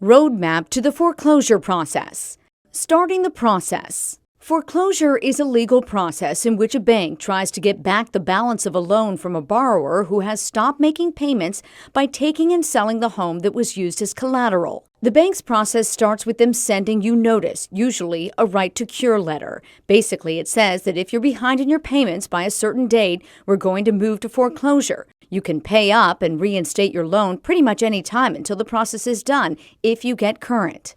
Roadmap to the foreclosure process. Starting the process. Foreclosure is a legal process in which a bank tries to get back the balance of a loan from a borrower who has stopped making payments by taking and selling the home that was used as collateral. The bank's process starts with them sending you notice, usually a right to cure letter. Basically, it says that if you're behind in your payments by a certain date, we're going to move to foreclosure. You can pay up and reinstate your loan pretty much any time until the process is done, if you get current.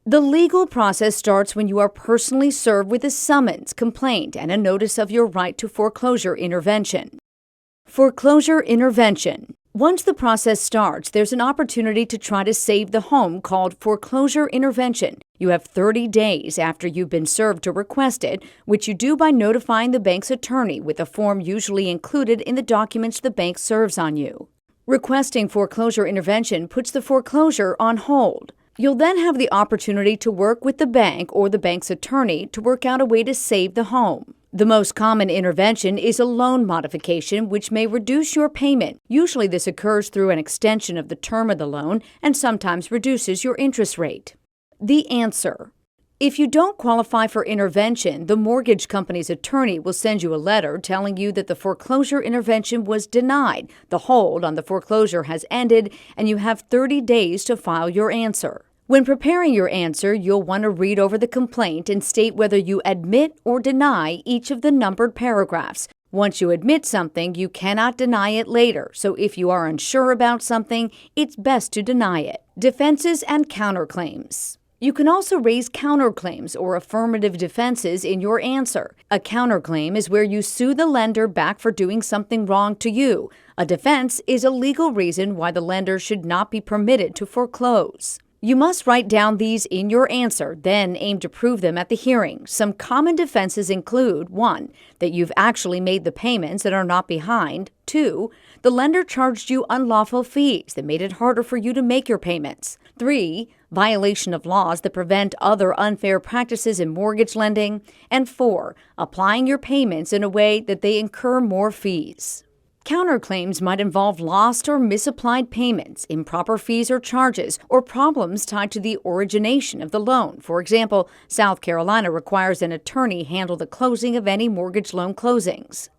The legal process starts when you are personally served with a summons, complaint, and a notice of your right to foreclosure intervention. Foreclosure intervention. Once the process starts, there's an opportunity to try to save the home called foreclosure intervention. You have 30 days after you've been served to request it, which you do by notifying the bank's attorney with a form usually included in the documents the bank serves on you. Requesting foreclosure intervention puts the foreclosure on hold. You'll then have the opportunity to work with the bank or the bank's attorney to work out a way to save the home. The most common intervention is a loan modification, which may reduce your payment. Usually this occurs through an extension of the term of the loan and sometimes reduces your interest rate. The answer. If you don't qualify for intervention, the mortgage company's attorney will send you a letter telling you that the foreclosure intervention was denied, the hold on the foreclosure has ended, and you have 30 days to file your answer. When preparing your answer, you'll want to read over the complaint and state whether you admit or deny each of the numbered paragraphs. Once you admit something, you cannot deny it later, so if you are unsure about something, it's best to deny it. Defenses and counterclaims. You can also raise counterclaims or affirmative defenses in your answer. A counterclaim is where you sue the lender back for doing something wrong to you. A defense is a legal reason why the lender should not be permitted to foreclose. You must write down these in your answer, then aim to prove them at the hearing. Some common defenses include 1. That you've actually made the payments and are not behind. 2. The lender charged you unlawful fees that made it harder for you to make your payments. 3. Violation of laws that prevent other unfair practices in mortgage lending. And 4. Applying your payments in a way that they incur more fees. Counterclaims might involve lost or misapplied payments, improper fees or charges, or problems tied to the origination of the loan. For example, South Carolina requires an attorney handle the closing of any mortgage loan closings.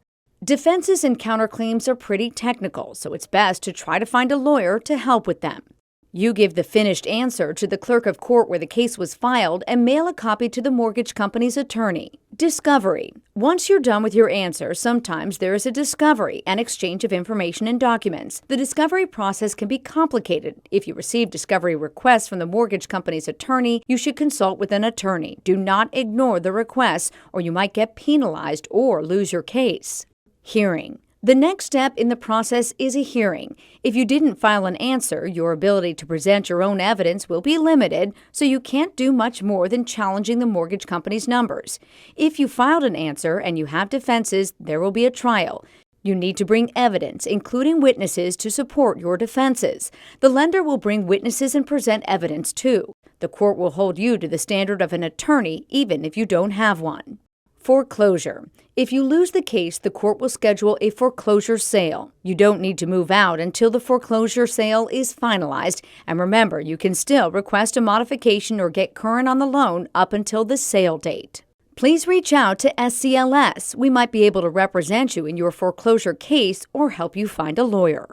Defenses and counterclaims are pretty technical, so it's best to try to find a lawyer to help with them. You give the finished answer to the clerk of court where the case was filed and mail a copy to the mortgage company's attorney. Discovery. Once you're done with your answer, sometimes there is a discovery and exchange of information and documents. The discovery process can be complicated. If you receive discovery requests from the mortgage company's attorney, you should consult with an attorney. Do not ignore the requests, or you might get penalized or lose your case. Hearing. The next step in the process is a hearing. If you didn't file an answer, your ability to present your own evidence will be limited, so you can't do much more than challenging the mortgage company's numbers. If you filed an answer and you have defenses, there will be a trial. You need to bring evidence, including witnesses, to support your defenses. The lender will bring witnesses and present evidence too. The court will hold you to the standard of an attorney, even if you don't have one. Foreclosure. If you lose the case, the court will schedule a foreclosure sale. You don't need to move out until the foreclosure sale is finalized. And remember, you can still request a modification or get current on the loan up until the sale date. Please reach out to SCLS. We might be able to represent you in your foreclosure case or help you find a lawyer.